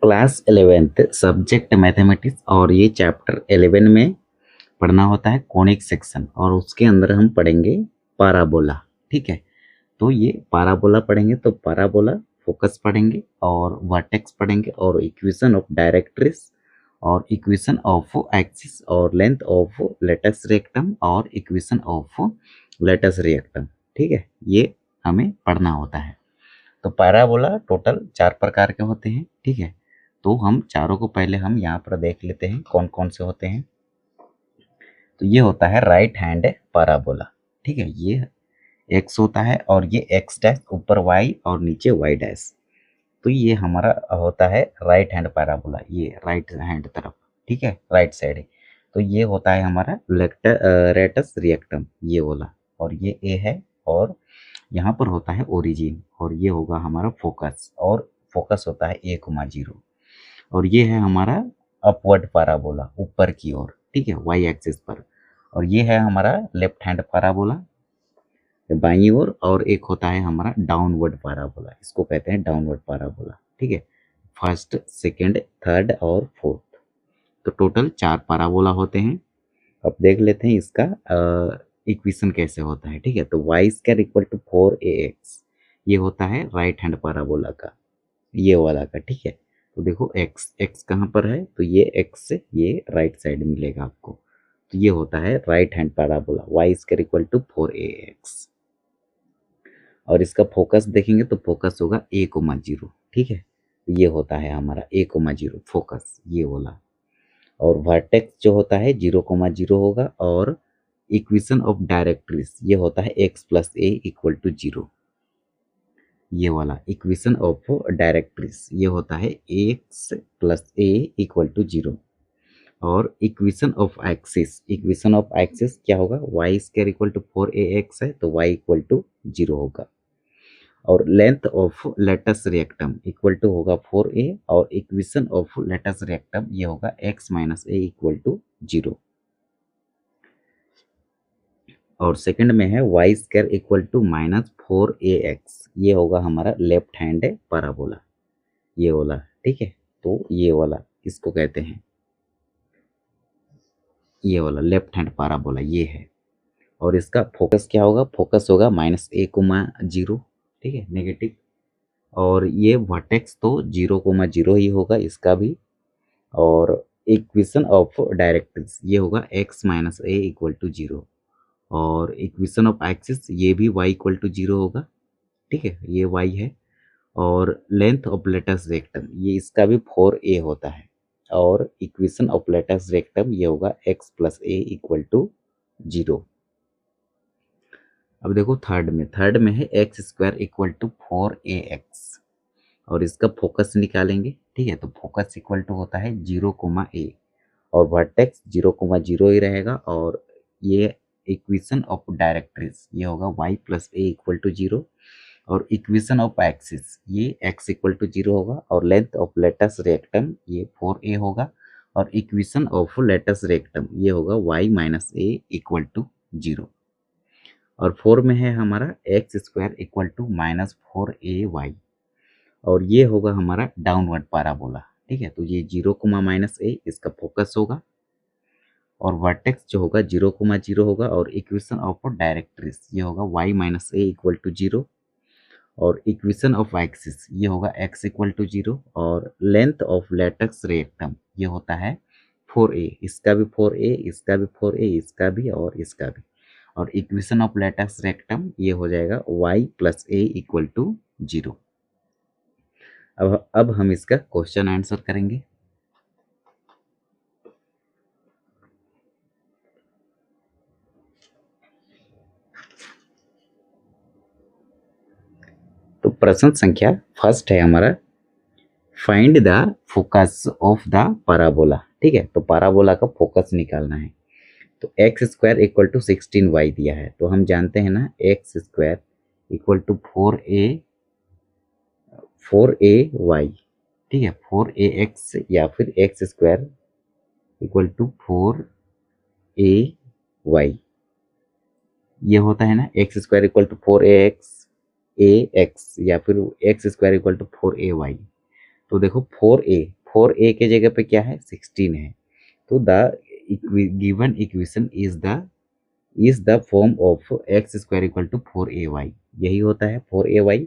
Class 11th subject mathematics और ये chapter 11 में पढ़ना होता है कोनिक सेक्शन और उसके अंदर हम पढ़ेंगे पाराबोला। ठीक है, तो ये पाराबोला पढ़ेंगे तो पाराबोला फोकस पढ़ेंगे और वर्टेक्स पढ़ेंगे और इक्वेशन ऑफ डायरेक्ट्रिक्स और इक्वेशन ऑफ एक्सिस और लेंथ ऑफ लेटस रेक्टम और इक्वेशन ऑफ लेटस रेक्टम। ठीक है, ये हमें पढ़ना होता है। तो पैराबोला टोटल 4 प्रकार के होते हैं। ठीक है, तो हम चारों को पहले हम यहाँ पर देख लेते हैं कौन कौन से होते हैं। तो ये होता है राइट हैंड पैराबोला। ठीक है, ये एक्स होता है और ये एक्स डैश ऊपर वाई और नीचे वाई डैश। तो ये हमारा होता है राइट हैंड पैराबोला, ये राइट हैंड तरफ। ठीक है, राइट साइड है। तो ये होता है हमारा रेटस रिएक्टम, ये वाला, और ये ए है और यहाँ पर होता है ओरिजिन और ये होगा हमारा फोकस, और फोकस होता है 1,0 और ये है हमारा अपवर्ड पैराबोला, ऊपर की ओर। ठीक है, वाई एक्सिस पर। और ये है हमारा लेफ्ट हैंड पैराबोला बाईं ओर, और एक होता है हमारा डाउनवर्ड पैराबोला, इसको कहते हैं डाउनवर्ड पैराबोला। ठीक है, फर्स्ट, सेकंड, थर्ड और फोर्थ। तो टोटल 4 पैराबोला होते हैं। अब देख लेते हैं इसका इक्वेशन कैसे होता है। ठीक है, तो Y square equal to 4ax, ये होता है राइट हैंड पैराबोला का, ये वाला का। ठीक है, तो देखो एक्स एक्स कहाँ पर है, तो ये एक्स से ये राइट साइड मिलेगा आपको। तो ये होता है right hand parabola, y square equal to 4ax। और इसका फोकस देखेंगे तो फोकस होगा 1,0। ठीक है, ये होता है हमारा 1,0 फोकस, ये वाला। और वर्टेक्स जो होता है 0,0 होगा, और इक्वेशन ऑफ डायरेक्ट्रिक्स ये होता है x plus a equal to 0, ये वाला इक्वेशन ऑफ डायरेक्ट्रिक्स ये होता है x plus a equal to 0। और इक्वेशन ऑफ एक्सिस क्या होगा, Y square equal to 4ax है तो y इक्वल टू 0 होगा। और length of latus rectum equal to होगा 4a, और इक्वेशन ऑफ लेटस रिएक्टम ये होगा x minus a equal to 0। और सेकंड में है y square equal to minus 4ax, ये होगा हमारा लेफ्ट हैंड पैराबोला, ये वाला। ठीक है, तो ये वाला इसको कहते हैं, ये वाला लेफ्ट हैंड पैराबोला ये है। और इसका फोकस क्या होगा, फोकस होगा -a,0। ठीक है, नेगेटिव। और ये वर्टेक्स तो 0,0 ही होगा इसका भी। और इक्वेशन ऑफ डायरेक्ट्रिक्स ये होगा x minus a equal to 0। और इक्वेशन ऑफ एक्सिस ये भी y इक्वल टू 0 होगा। ठीक है, ये y है। और लेंथ ऑफ लेटस रेक्टम ये इसका भी 4a होता है। और इक्वेशन ऑफ लेटस रेक्टम ये होगा x plus a equal to 0। अब देखो थर्ड में है x square equal to 4ax, और इसका फोकस निकालेंगे। ठीक है, तो फोकस इक्वल टू होता है 0,a, और वर्टेक्स 0,0 ही रहेगा। और ये इक्वेशन ऑफ डायरेक्ट्रिक्स ये होगा y plus a equal to 0। और इक्वेशन ऑफ एक्सिस ये x इक्वल टू 0 होगा। और लेंथ ऑफ लेटस रेक्टम ये 4a होगा। और इक्वेशन ऑफ लेटस रेक्टम ये होगा y minus a equal to 0। और 4 में है हमारा x square equal to -4ay, और ये होगा हमारा डाउनवर्ड पैराबोला। ठीक है, तो ये 0,-a इसका फोकस होगा। और वर्टेक्स जो होगा 0,0 होगा। और इक्वेशन ऑफ डायरेक्ट्रिक्स ये होगा y minus a equal to 0। और इक्वेशन ऑफ एक्सिस ये होगा x इक्वल टू 0। और लेंथ ऑफ लेटस रेक्टम ये होता है 4a, इसका भी 4a, इसका भी 4a, इसका भी और इसका भी। और इक्वेशन ऑफ लेटस रेक्टम ये हो जाएगा y plus a equal to 0। अब हम इसका क्वेश्चन आंसर करेंगे। तो प्रश्न संख्या फर्स्ट है हमारा, find the focus of the parabola. ठीक है, तो पैराबोला का फोकस निकालना है। तो x square equal to 16y दिया है, तो हम जानते हैं ना x square equal to 4a y। ठीक है, 4ax या फिर x square equal to 4ay, ये होता है ना x square equal to 4ax या फिर x square equal to 4ay। तो देखो 4a के जगह पे क्या है 16 है। तो the given equation is the form of x square equal to 4ay, यही होता है 4ay।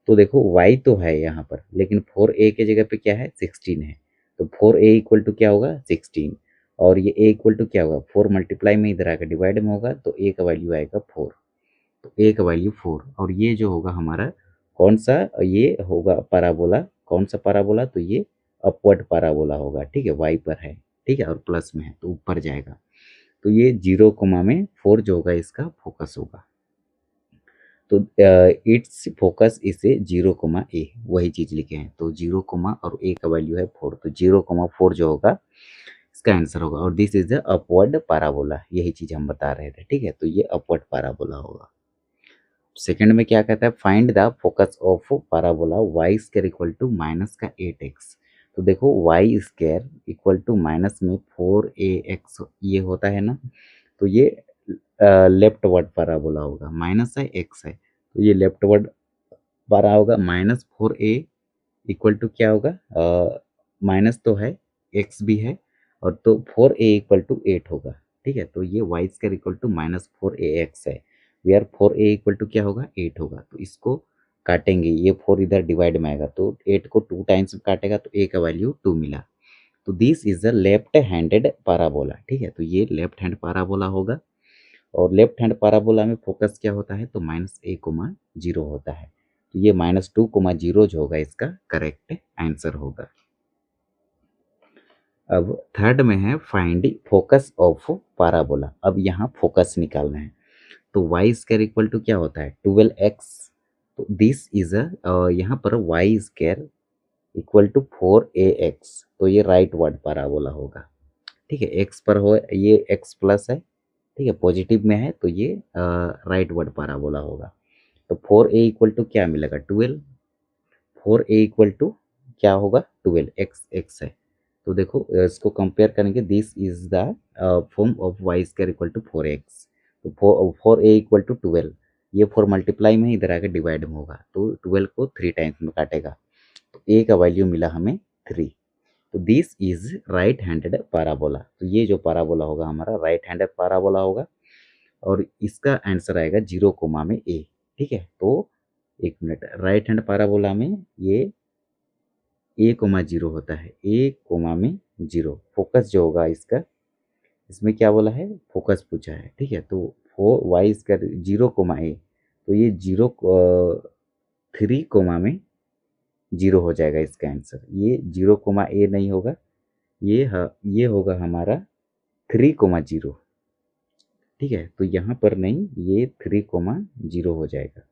तो देखो y तो है यहाँ पर, लेकिन 4a के जगह पे क्या है 16 है। तो 4a इक्वल टू क्या होगा 16, और ये a इक्वल टू क्या होगा 4 मल्टीप्लाई में इधर आकर डिवाइड में होगा, तो a का वैल्यू आएगा 4। तो a का वैल्यू 4, और ये जो होगा हमारा कौन सा, ये होगा पैराबोला। कौन सा पैराबोला, तो ये अपवर्ड पैराबोला होगा, ठीक है, y पर है, ठीक है, और प्लस में है तो ऊपर जाएगा। तो ये 0 कोमा में 4 जो होगा इसका फोकस होगा। तो इट्स फोकस इसे 0 कोमा ए, वही चीज लिखे हैं। तो 0 कोमा और ए का वैल्यू है 4, तो 0 कोमा 4 जो होगा इसका आंसर होगा। और this is the upward parabola, यही चीज हम बता रहे थे, ठीक है। तो ये अपवर्ड पैराबोला होगा। सेकंड में क्या कहता है, find the focus of parabola y square equal to minus का 8x। तो देखो y square equal to minus में 4ax ये होता है ना, तो ये लेफ्ट वर्ड पैराबोला होगा। माइनस है एक्स है, तो ये लेफ्ट वर्ड पैरा होगा। -4a इक्वल टू क्या होगा, माइनस तो है, एक्स भी है, और तो 4a इक्वल टू 8 होगा, ठीक है। तो ये Y square equal to -4ax है, वेयर 4a इक्वल टू क्या होगा 8 होगा। तो इसको काटेंगे, ये 4 इधर डिवाइड में आएगा, तो 8 को 2 टाइम्स में काटेगा, तो a का वैल्यू 2 मिला। तो this is a left handed parabola, ठीक है। तो ये लेफ्ट हैंड पैराबोला होगा, और लेफ्ट हैंड पैराबोला में फोकस क्या होता है, तो -a,0 होता है। तो ये -2,0 जो होगा इसका करेक्ट आंसर होगा। अब थर्ड में है फाइंड फोकस ऑफ पैराबोला। अब यहाँ फोकस निकालना है। तो वाई स्क्वायर इक्वल टू क्या होता है 12x। तो दिस इज यहाँ पर Y square equal to 4ax, तो ये राइट वर्ड पैराबोला होगा, ठीक है। एक्स पर हो, ये x प्लस है, ठीक है, पॉजिटिव में है, तो ये राइट वर्ड पैराबोला होगा। तो 4a इक्वल टू क्या मिलेगा 12, 4a इक्वल टू क्या होगा 12, x है। तो देखो इसको कंपेयर करेंगे, this is the form of y square equal to 4x। तो 4a इक्वल टू 12, ये 4 मल्टीप्लाई में इधर आके डिवाइड में होगा, तो 12 को 3 टाइम्स में काटेगा, तो a का वैल्यू मिला हमें 3। तो this is right handed parabola. तो ये जो पैराबोला होगा हमारा राइट हैंडेड पैराबोला होगा, और इसका आंसर आएगा 0 कोमा में a, ठीक है। तो एक मिनट, राइट हैंड पैराबोला में ये a,0 होता है, a,0। फोकस जो होगा इसका, इसमें क्या बोला है फोकस पूछा है, ठीक है। तो 4y इसका 0 कोमा a, तो ये 3 कोमा में 0 हो जाएगा इसका आंसर। ये 0 कोमा a नहीं होगा, ये होगा हमारा 3,0, ठीक है। तो यहाँ पर नहीं, ये 3,0 हो जाएगा,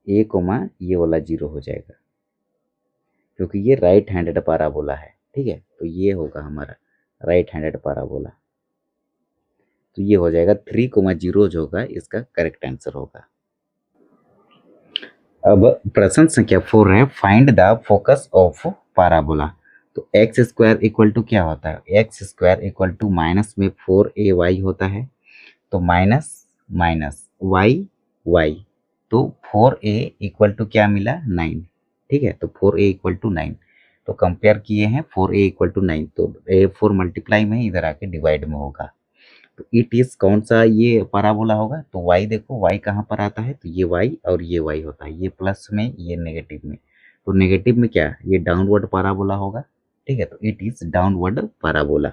a कोमा ये वाला 0 हो जाएगा, क्योंकि ये राइट हैंडेड पैराबोला है, ठीक है। तो ये होगा हमारा राइट हैंडेड पैराबोला। तो ये हो जाएगा 3,0 जो होगा इसका करेक्ट आंसर होगा। अब प्रश्न संख्या 4 है, find the focus of parabola. तो एक्स स्क्वायर इक्वल टू क्या होता है, x square equal to minus में 4ay होता है, तो माइनस माइनस वाई, तो 4a इक्वल टू क्या मिला 9, ठीक है। तो 4a इक्वल टू 9, तो कंपेयर किए हैं 4a इक्वल टू 9, तो a 4 मल्टीप्लाई में इधर आके डिवाइड में होगा। तो इट इज कौन सा ये पैराबोला होगा, तो y देखो y कहाँ पर आता है, तो ये y और ये y होता है, ये प्लस में ये नेगेटिव में। तो नेगेटिव में क्या, ये डाउनवर्ड पैराबोला होगा, ठीक है। तो इट इज डाउनवर्ड पैराबोला।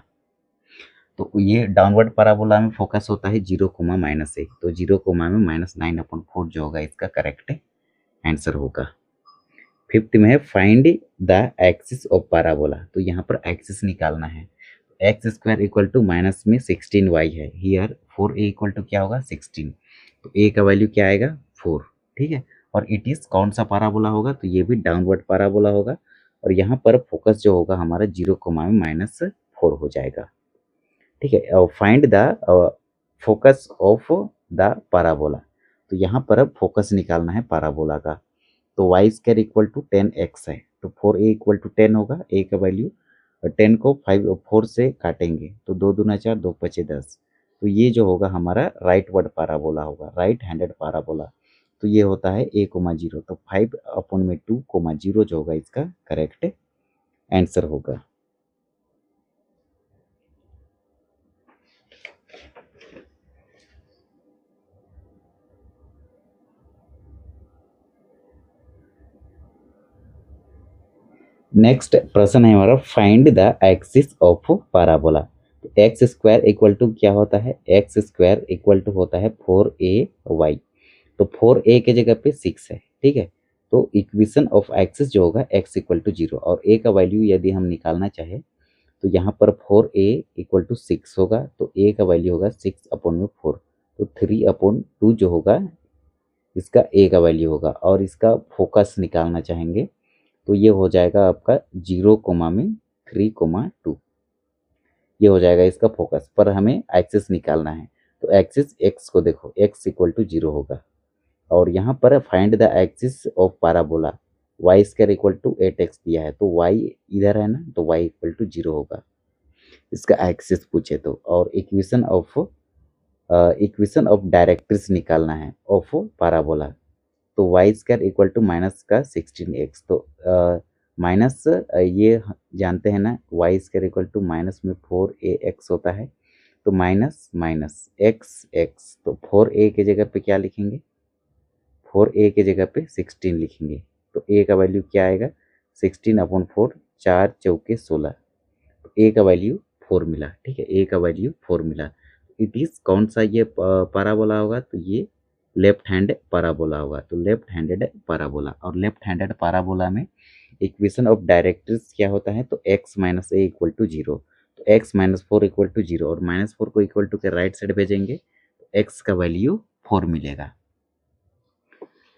तो ये डाउनवर्ड पैराबोला में फोकस होता है 0 कोमा -1, तो 0 कोमा में -9/4 जो होगा इसका करेक्ट आंसर होगा। फिफ्थ में है find the axis of parabola. तो यहाँ पर एक्सिस निकालना है। X square equal to minus में 16y है, हियर 4a इक्वल टू क्या होगा 16, तो a का वैल्यू क्या आएगा 4, ठीक है। और इट इज कौन सा पैराबोला होगा, तो ये भी डाउनवर्ड पैराबोला होगा, और यहाँ पर फोकस जो होगा हमारा 0 कोमा में -4 हो जाएगा, ठीक है। और find the focus of the parabola. तो यहाँ पर अब फोकस निकालना है पैराबोला का। तो Y square equal to 10x है, तो 4a इक्वल टू 10 होगा, a का वैल्यू 10 को 4 से काटेंगे, तो 2 दूना 4, 2 पचे 10, तो ये जो होगा हमारा राइट वर्ड पैराबोला होगा, राइट हैंडेड पैराबोला। तो ये होता है a कोमा 0, तो 5/2 कोमा 0 जो होगा इसका करेक्ट आंसर होगा। नेक्स्ट प्रश्न है हमारा, find the axis of parabola. तो एक्स स्क्वायर इक्वल टू क्या होता है, एक्स स्क्वायर इक्वल टू होता है 4ay। तो 4a के जगह पे 6 है, ठीक है। तो इक्वेशन ऑफ एक्सिस जो होगा x इक्वल टू 0, और a का वैल्यू यदि हम निकालना चाहे तो यहाँ पर 4a इक्वल टू 6 होगा, तो a का वैल्यू होगा 6/4, तो 3/2 जो होगा इसका a का वैल्यू होगा। और इसका फोकस निकालना चाहेंगे तो ये हो जाएगा आपका 0,3,2, ये हो जाएगा इसका फोकस। पर हमें एक्सिस निकालना है, तो एक्सिस x को देखो, x इक्वल टू 0 होगा। और यहाँ पर find the axis of parabola, y square equal to 8x दिया है, तो y इधर है ना, तो y इक्वल टू 0 होगा इसका एक्सिस पूछे तो। और इक्वेशन ऑफ डायरेक्ट्रिक्स निकालना है ऑफ पैराबोला, तो Y square equal to minus का 16x, तो माइनस ये जानते हैं ना, y square equal to minus में 4ax होता है, तो माइनस माइनस x, तो 4a के जगह पे क्या लिखेंगे, 4a के जगह पे 16 लिखेंगे, तो a का वैल्यू क्या आएगा, 16/4, 4 चौके 16, तो a का वैल्यू 4 मिला, ठीक है, a का वैल्यू 4 मिला। इट इज कौन सा ये पैराबोला होगा, तो ये लेफ्ट हैंड पैराबोला होगा, तो लेफ्ट हैंडेड पैराबोला। और लेफ्ट हैंडेड पैराबोला में इक्वेशन ऑफ डायरेक्ट्रिक्स क्या होता है, तो x minus a equal to 0, तो x माइनस 4 इक्वल टू 0, और -4 को इक्वल टू के राइट साइड भेजेंगे तो x का वैल्यू 4 मिलेगा।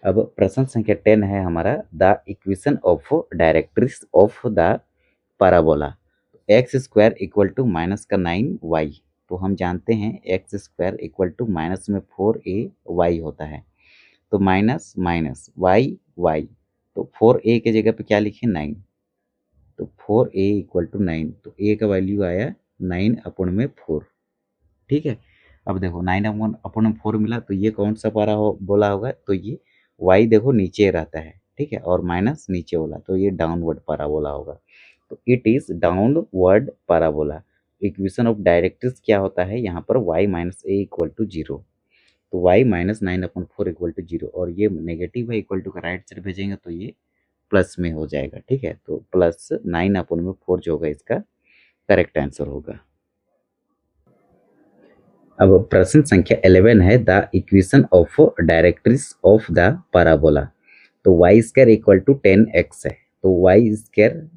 अब प्रश्न संख्या 10 है हमारा, the equation of directrix of the parabola. X square equal to minus का 9y, तो हम जानते हैं x square equal to minus में 4ay होता है, तो माइनस माइनस y, तो 4a के जगह पे क्या लिखे 9, तो 4a इक्वल टू 9, तो a का वैल्यू आया 9/4, ठीक है। अब देखो 9/4 मिला, तो ये कौन सा बोला होगा, तो ये y देखो नीचे रहता है, ठीक है, और माइनस नीचे वाला, तो ये डाउनवर्ड पैराबोला होगा, तो it is downward parabola. Equation of directrix क्या होता है यहाँ पर, y minus a equal to 0, तो y माइनस 9/4 इक्वल टू 0, और ये नेगेटिव है, इक्वल टू का राइट साइड भेजेंगे तो ये प्लस में हो जाएगा, ठीक है, तो प्लस 9/4 जो होगा इसका करेक्ट आंसर होगा। अब प्रश्न संख्या 11 है, the equation of directrix of the parabola. तो Y square equal to 10x है, तो वाई स्क्वायर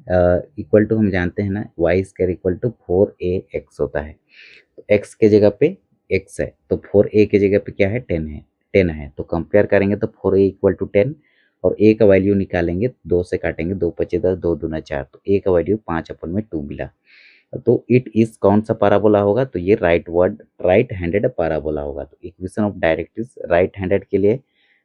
इक्वल टू हम जानते हैं ना, y square equal to 4ax होता है, तो x के जगह पे x है, तो 4a के जगह पे क्या है 10 है, तो कंपेयर करेंगे तो 4a इक्वल टू 10, और a का वैल्यू निकालेंगे, 2 से काटेंगे, 2 पचे 10, 2 दूना 4, तो a का वैल्यू 5/2 मिला। तो इट इज कौन सा पैराबोला होगा, तो ये राइट हैंडेड पैराबोला होगा। तो equation of directrix right handed के लिए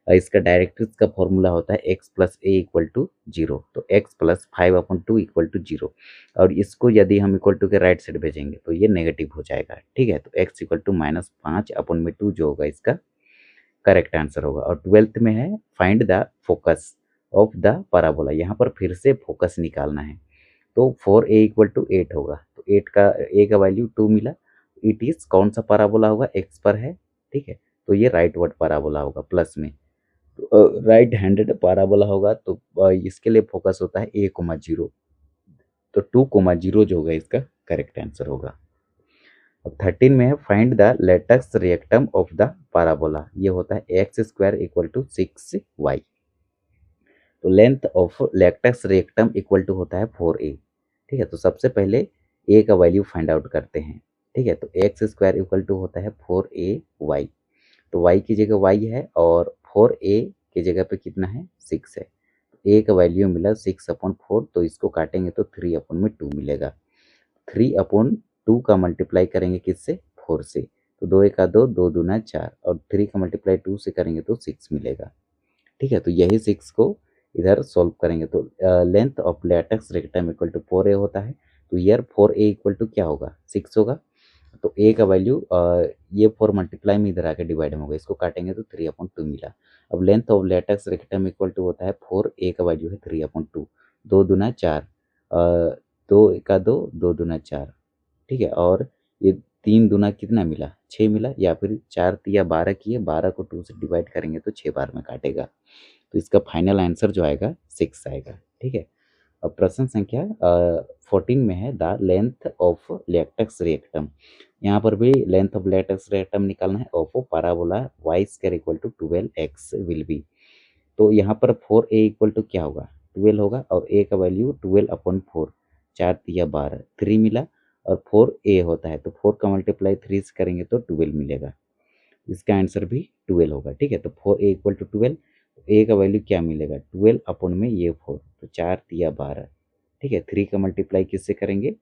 इसका डायरेक्ट्रिक्स का फॉर्मूला होता है x plus a equal to 0, तो x प्लस 5/2 इक्वल टू 0, और इसको यदि हम इक्वल टू के राइट साइड भेजेंगे तो ये नेगेटिव हो जाएगा, ठीक है, तो x इक्वल टू -5/2 जो होगा इसका करेक्ट आंसर होगा। और 12th में है, find the focus of the parabola, यहाँ पर फिर से फोकस निकालना है, तो 4a इक्वल टू 8 होगा, तो 8 का a का वैल्यू 2 मिला, इट इज कौन सा पैराबोला होगा, x पर है, ठीक है, तो ये राइट वर्ड पैराबोला होगा प्लस में, तो राइट हैंडेड पैराबोला होगा, तो इसके लिए फोकस होता है a,0, तो 2,0 जो होगा इसका करेक्ट आंसर होगा। अब 13 में है, find the latus rectum of the parabola, ये होता है x square equal to 6y, तो length of latus rectum equal to होता है 4a, ठीक है, तो सबसे पहले a का वैल्यू फाइंड आउट करते हैं, ठीक है, तो एक्स स्क्वायर इक्वल टू होता है 4ay, तो y की जगह y है, और 4a की जगह पे कितना है 6 है, तो a का वैल्यू मिला 6/4, तो इसको काटेंगे तो 3/2 मिलेगा, 3/2 का मल्टीप्लाई करेंगे किससे, 4 से, तो 2 1 2, 2 दूना 4, और 3 का मल्टीप्लाई 2 से करेंगे तो 6 मिलेगा, ठीक है, तो यही 6 को इधर सॉल्व करेंगे, तो length of latus rectum equal to 4a होता है, तो ईयर 4a इक्वल टू क्या होगा 6 होगा, तो ए का वैल्यू ये 4 मल्टीप्लाई में इधर आके डिवाइड होगा, इसको काटेंगे तो 3/2 मिला। अब length of latus rectum equal to होता है 4, ए का वैल्यू है 3/2, 2 दूना 4, 2 एका 2, 2 दूना 4, ठीक है। और ये 3 दूना कितना मिला, 6 मिला, या फिर 4 तिया 12 किए, 12 को 2 से डिवाइड करेंगे तो 6 बार में काटेगा, तो इसका फाइनल आंसर जो आएगा 6 आएगा, ठीक है। अब प्रश्न संख्या 14 में है the length of latus rectum. यहाँ पर भी लेंथ ऑफ लेटेक्स रेक्टम निकालना है of parabola y square equal to 12x will be. तो यहाँ पर 4a इक्वल टू क्या होगा, 12 होगा, और a का वैल्यू 12/4, 4 तिया 12, 3 मिला, और 4a होता है तो 4 का मल्टीप्लाई 3 से करेंगे तो 12 मिलेगा, इसका आंसर भी 12 होगा, ठीक है। तो 4a इक्वल टू 12, ए का वैल्यू क्या मिलेगा, 12 अपॉन में ये 4, तो 4 तिया 12, ठीक है। 3 का मल्टीप्लाई किससे करेंगे,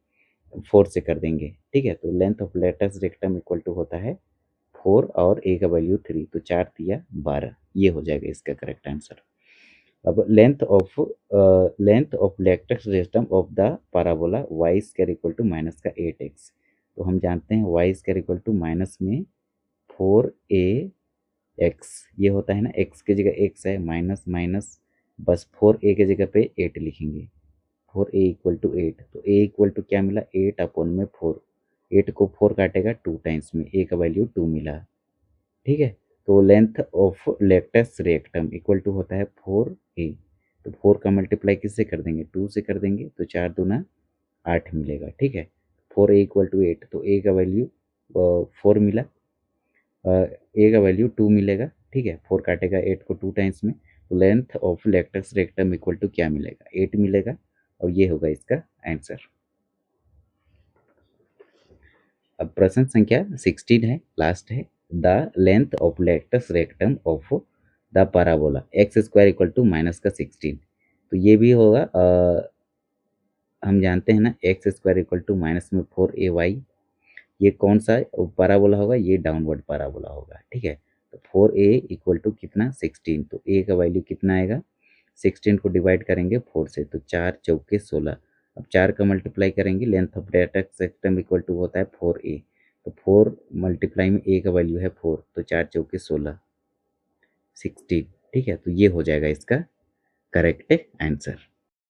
4 से कर देंगे, ठीक है। तो length of latus rectum equal to होता है 4 और ए का वैल्यू 3, तो 4 तिया 12, ये हो जाएगा इसका करेक्ट आंसर। अब length of latus rectum of the parabola y square equal to minus का 8x। तो हम जानते हैं y square equal to minus में 4ax, ये होता है ना, x की जगह x है, माइनस माइनस, बस 4a की जगह पे 8 लिखेंगे, 4a इक्वल टू 8, तो a इक्वल टू क्या मिला, 8/4, 8 को 4 काटेगा 2 टाइम्स में, a का वैल्यू 2 मिला, ठीक है। तो length of latus rectum equal to होता है 4a, तो 4 का मल्टीप्लाई किससे कर देंगे, 2 से कर देंगे, तो 4 दूना 8 मिलेगा, ठीक है। 4a इक्वल टू 8, तो a का वैल्यू 4 मिला, ए का वैल्यू 2 मिलेगा, ठीक है। 4 काटेगा 8 को 2 टाइम्स में, तो length of latus rectum equal to क्या मिलेगा, 8 मिलेगा, और ये होगा इसका आंसर। अब प्रश्न संख्या 16 है, लास्ट है, the length of latus rectum of the parabola x square equal to minus का 16। तो ये भी होगा, हम जानते हैं ना, x square equal to minus में 4ay, ये कौन सा पैराबोला होगा, ये डाउनवर्ड पैराबोला होगा, ठीक है। तो 4a इक्वल टू कितना, 16, तो a का वैल्यू कितना आएगा, 16 को डिवाइड करेंगे 4 से, तो 4 चौके 16, अब 4 का मल्टीप्लाई करेंगे, length of latus rectum equal to होता है 4a, तो 4 मल्टीप्लाई में a का वैल्यू है 4, तो 4 चौके 16, 16, ठीक है। तो ये हो जाएगा इसका करेक्ट आंसर।